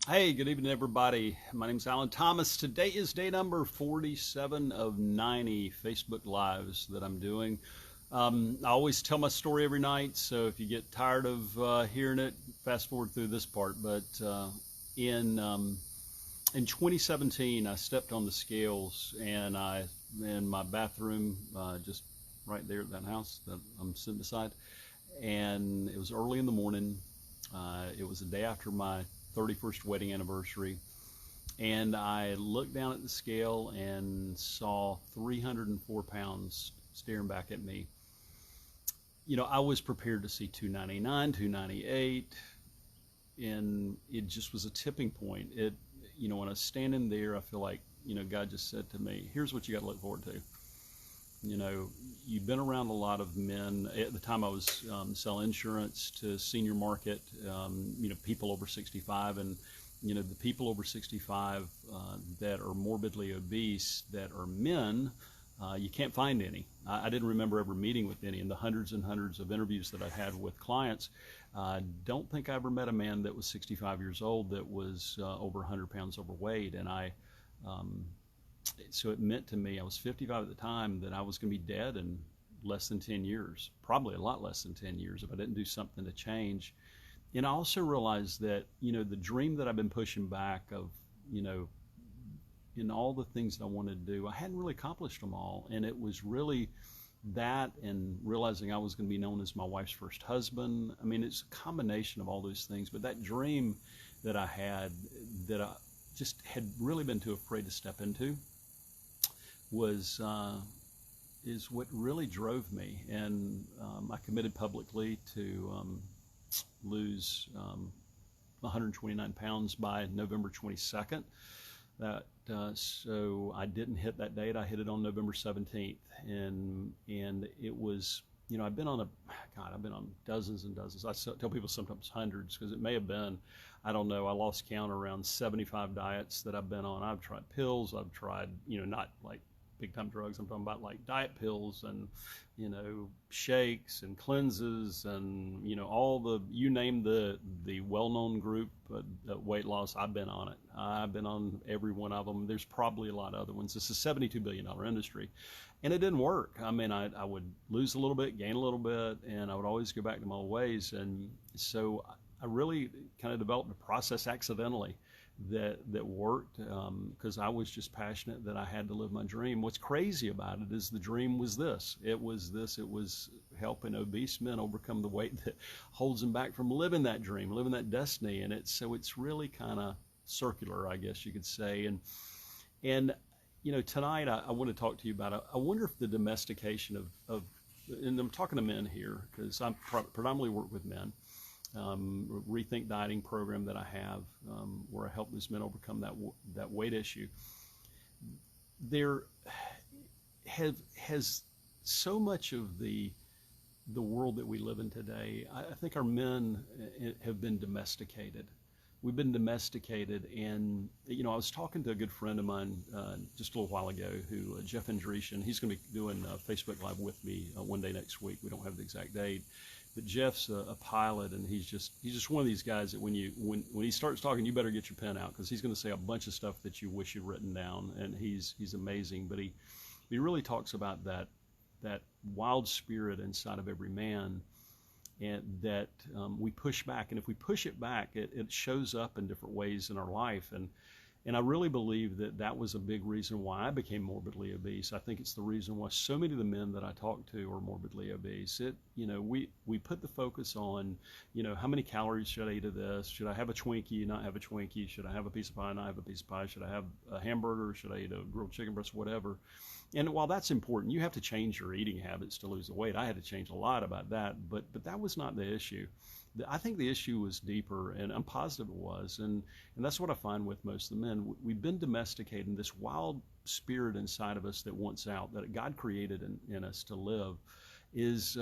Hey, good evening, everybody. My name's Alan Thomas. Today is day number 47 of 90 Facebook Lives that I'm doing. I always tell my story every night, so if you get tired of hearing it, fast forward through this part. But in um, in 2017, I stepped on the scales, and I in my bathroom, just right there at that house that I'm sitting beside, and it was early in the morning. It was the day after my 31st wedding anniversary, and I looked down at the scale and saw 304 pounds staring back at me. I was prepared to see 299, 298, and it just was a tipping point. When I was standing there, I feel like, God just said to me, here's what you got to look forward to. You know, you've been around a lot of men. At the time, I was selling insurance to senior market, people over 65. And, the people over 65 that are morbidly obese, that are men, you can't find any. I didn't remember ever meeting with any. In the hundreds and hundreds of interviews that I had with clients, I don't think I ever met a man that was 65 years old that was over 100 pounds overweight. And um, so it meant to me, I was 55 at the time, that I was going to be dead in less than 10 years, probably a lot less than 10 years if I didn't do something to change. And I also realized that, the dream that I've been pushing back of, you know, in all the things that I wanted to do, I hadn't really accomplished them all. And it was really that, and realizing I was going to be known as my wife's first husband. I mean, it's a combination of all those things. But that dream that I had, that I just had really been too afraid to step into, was is what really drove me. And I committed publicly to lose 129 pounds by November 22nd. So I didn't hit that date. I hit it on November 17th, and it was, I've been on dozens and dozens. I tell people sometimes hundreds, because it may have been, I don't know, I lost count, around 75 diets that I've been on. I've tried pills. I've tried, not like big time drugs. I'm talking about like diet pills and, shakes and cleanses and, all the, you name the well-known group weight loss, I've been on it. I've been on every one of them. There's probably a lot of other ones. It's a $72 billion industry, and it didn't work. I mean, I would lose a little bit, gain a little bit, and I would always go back to my old ways. And so I really kind of developed a process accidentally that worked, because I was just passionate that I had to live my dream. What's crazy about it is the dream was this. It was helping obese men overcome the weight that holds them back from living that dream, living that destiny. And it's really kind of circular, I guess you could say. And tonight I want to talk to you about, I wonder if the domestication of and I'm talking to men here because I predominantly work with men. Rethink dieting program that I have, where I help these men overcome that weight issue. There has so much of the world that we live in today. I think our men have been domesticated. We've been domesticated, and I was talking to a good friend of mine just a little while ago, who Jeff Andresian. He's going to be doing Facebook Live with me one day next week. We don't have the exact date. But Jeff's a pilot, and he's just one of these guys that when he starts talking, you better get your pen out, because he's going to say a bunch of stuff that you wish you'd written down. And he's amazing. But he really talks about that wild spirit inside of every man, and that we push back. And if we push it back, it shows up in different ways in our life. And I really believe that was a big reason why I became morbidly obese. I think it's the reason why so many of the men that I talk to are morbidly obese. We put the focus on, how many calories should I eat of this? Should I have a Twinkie, not have a Twinkie? Should I have a piece of pie, not have a piece of pie? Should I have a hamburger? Should I eat a grilled chicken breast? Whatever. And while that's important, you have to change your eating habits to lose the weight. I had to change a lot about that, but that was not the issue. I think the issue was deeper, and I'm positive it was, and that's what I find with most of the men. We've been domesticated, and this wild spirit inside of us that wants out, that God created in us to live, is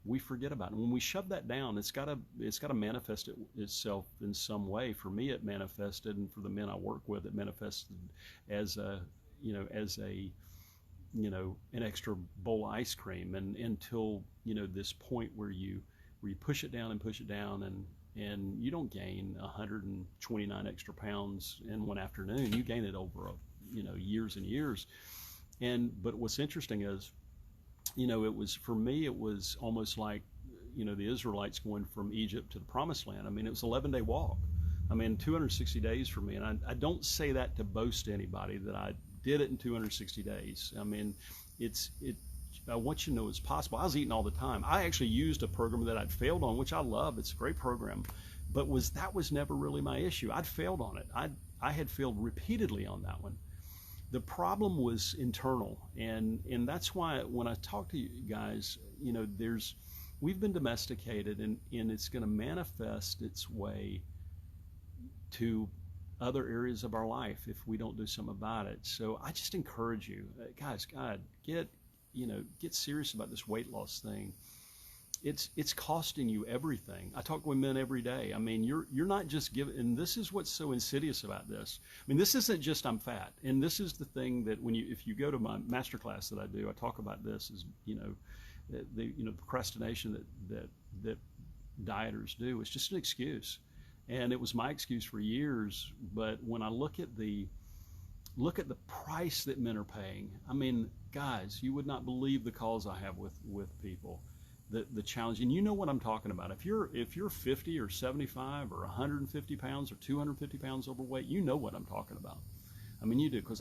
we forget about it. And when we shove that down, it's got to manifest itself in some way. For me, it manifested, and for the men I work with, it manifested as an extra bowl of ice cream, and until this point where you push it down and push it down, and you don't gain 129 extra pounds in one afternoon. You gain it over, years and years. But what's interesting is, it was, for me, it was almost like, the Israelites going from Egypt to the Promised Land. I mean, it was an 11-day walk. I mean, 260 days for me. And I don't say that to boast to anybody that I did it in 260 days. I mean, I want you to know it's possible. I was eating all the time. I actually used a program that I'd failed on, which I love. It's a great program. But that was never really my issue. I'd failed on it. I had failed repeatedly on that one. The problem was internal. And that's why when I talk to you guys, we've been domesticated, and it's going to manifest its way to other areas of our life if we don't do something about it. So I just encourage you, guys, God, get serious about this weight loss thing. It's costing you everything. I talk with men every day. I mean, you're not just giving, and this is what's so insidious about this. I mean, this isn't just I'm fat, and this is the thing that if you go to my master class that I do, I talk about this as the procrastination that dieters do. It's just an excuse. And it was my excuse for years. But when I look at the price that men are paying, I mean, guys, you would not believe the calls I have with people, the challenge. And you know what I'm talking about. If you're 50 or 75 or 150 pounds or 250 pounds overweight, you know what I'm talking about. I mean, you do, because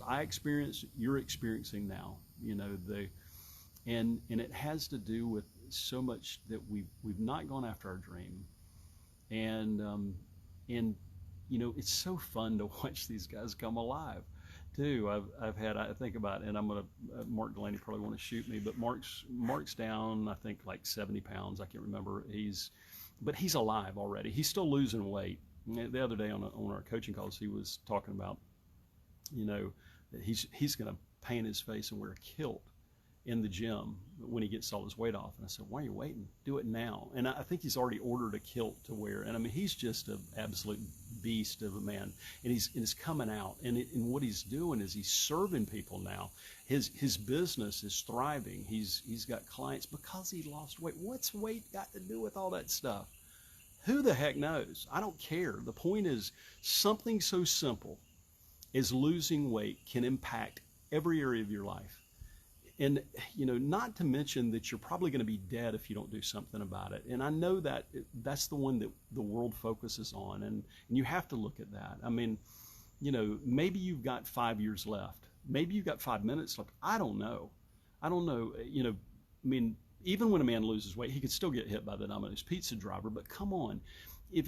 you're experiencing now. And it has to do with so much that we've not gone after our dream. And it's so fun to watch these guys come alive too. I think about, and I'm gonna, Mark Delaney probably want to shoot me, but Mark's down, I think, like 70 pounds. I can't remember. But he's alive already. He's still losing weight. The other day on our coaching calls, he was talking about, that he's gonna paint his face and wear a kilt in the gym when he gets all his weight off. And I said, why are you waiting? Do it now. And I think he's already ordered a kilt to wear. And I mean, he's just an absolute beast of a man. And he's coming out. And what he's doing is he's serving people now. His business is thriving. He's got clients because he lost weight. What's weight got to do with all that stuff? Who the heck knows? I don't care. The point is, something so simple as losing weight can impact every area of your life. And, not to mention that you're probably going to be dead if you don't do something about it. And I know that that's the one that the world focuses on. And you have to look at that. I mean, maybe you've got 5 years left. Maybe you've got 5 minutes left. I don't know. I mean, even when a man loses weight, he could still get hit by the Domino's pizza driver. But come on,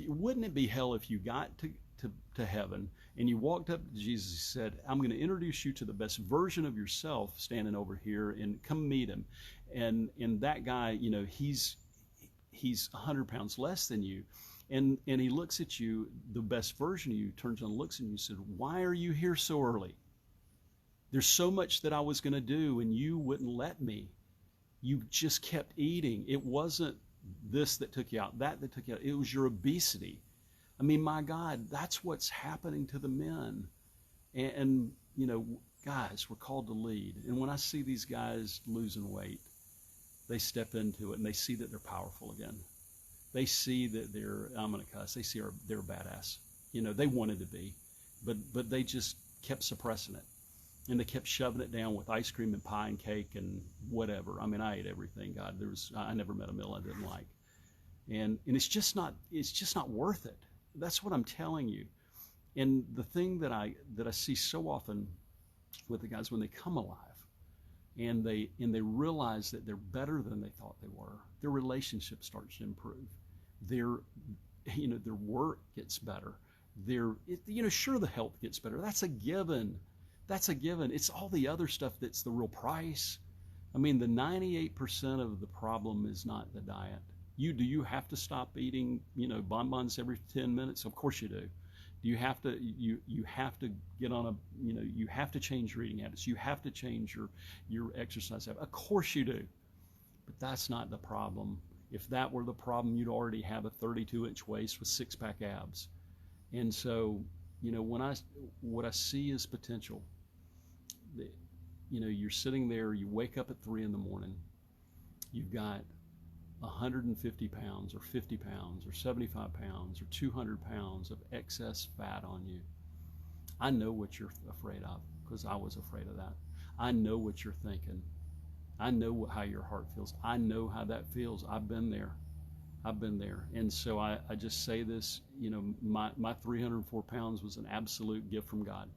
wouldn't it be hell if you got to heaven and you walked up to Jesus and said, I'm going to introduce you to the best version of yourself standing over here, and come meet him. And that guy, he's 100 pounds less than you. And he looks at you, the best version of you, turns on and looks at you and said, why are you here so early? There's so much that I was going to do and you wouldn't let me. You just kept eating. It wasn't this that took you out, that took you out. It was your obesity. I mean, my God, that's what's happening to the men. And guys, we're called to lead. And when I see these guys losing weight, they step into it and they see that they're powerful again. They see that I'm going to cuss, they see they're a badass. They wanted to be, but they just kept suppressing it. And they kept shoving it down with ice cream and pie and cake and whatever. I mean, I ate everything, God. I never met a meal I didn't like. And it's just not worth it. That's what I'm telling you. And the thing that I see so often with the guys when they come alive and they realize that they're better than they thought they were, their relationship starts to improve. Their work gets better. Sure, the health gets better. That's a given. It's all the other stuff that's the real price. I mean, the 98% of the problem is not the diet. Do you have to stop eating, bonbons every 10 minutes? Of course you do. Do you have to, you have to get on you have to change your eating habits. You have to change your exercise habits. Of course you do. But that's not the problem. If that were the problem, you'd already have a 32-inch waist with six-pack abs. And so, what I see is potential. You're sitting there, you wake up at 3 a.m. You've got 150 pounds or 50 pounds or 75 pounds or 200 pounds of excess fat on you. I know what you're afraid of because I was afraid of that. I know what you're thinking. I know how your heart feels. I know how that feels. I've been there. I've been there. And so I just say this, my 304 pounds was an absolute gift from God.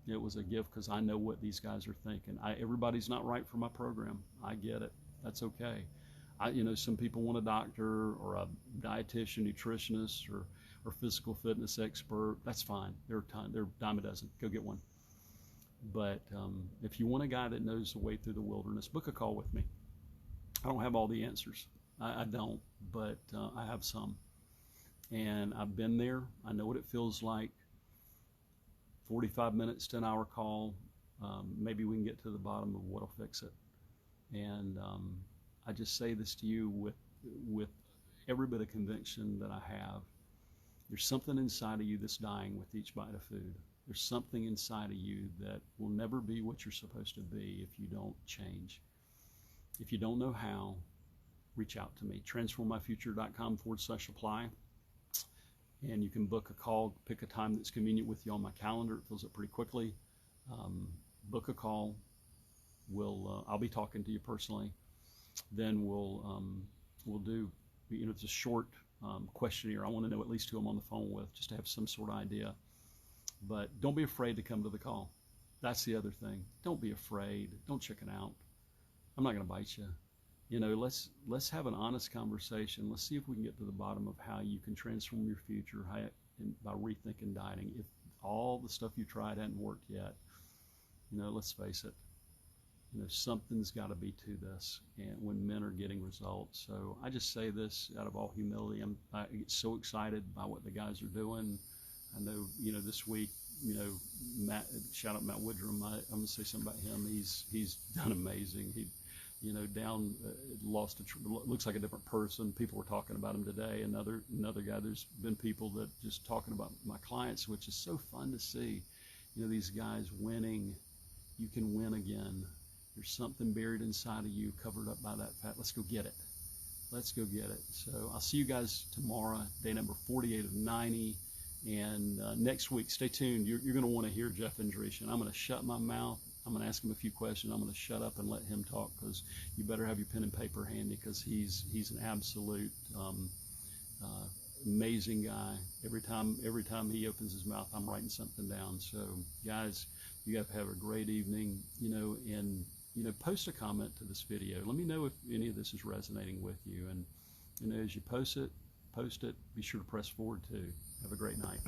It was a gift because I know what these guys are thinking. Everybody's not right for my program. I get it. That's okay. Some people want a doctor or a dietitian, nutritionist, or physical fitness expert. That's fine. They're a dime a dozen. Go get one. But if you want a guy that knows the way through the wilderness, book a call with me. I don't have all the answers. I don't, but I have some. And I've been there. I know what it feels like. 45 minutes to an hour call. Maybe we can get to the bottom of what'll fix it. And I just say this to you with every bit of conviction that I have. There's something inside of you that's dying with each bite of food. There's something inside of you that will never be what you're supposed to be if you don't change. If you don't know how, reach out to me. transformmyfuture.com/apply. And you can book a call, pick a time that's convenient with you on my calendar. It fills up pretty quickly. Book a call. I'll be talking to you personally. Then we'll do, it's a short questionnaire. I want to know at least who I'm on the phone with, just to have some sort of idea. But don't be afraid to come to the call. That's the other thing. Don't be afraid. Don't chicken out. I'm not going to bite you. Let's have an honest conversation. Let's see if we can get to the bottom of how you can transform your future by rethinking dieting. If all the stuff you tried hadn't worked yet, let's face it. Something's got to be to this, and when men are getting results. So I just say this out of all humility. I get so excited by what the guys are doing. I know, this week, Matt, shout out Matt Woodrum. I'm going to say something about him. He's done amazing. He, looks like a different person. People were talking about him today. Another guy. There's been people that just talking about my clients, which is so fun to see. These guys winning. You can win again. There's something buried inside of you, covered up by that fat. Let's go get it. Let's go get it. So I'll see you guys tomorrow, day number 48 of 90. And next week, stay tuned. You're going to want to hear Jeff Andresian. I'm going to shut my mouth. I'm going to ask him a few questions. I'm going to shut up and let him talk, because you better have your pen and paper handy, because he's an absolute amazing guy. Every time he opens his mouth, I'm writing something down. So guys, you guys have a great evening. And post a comment to this video. Let me know if any of this is resonating with you. And as you post it, be sure to press forward too. Have a great night.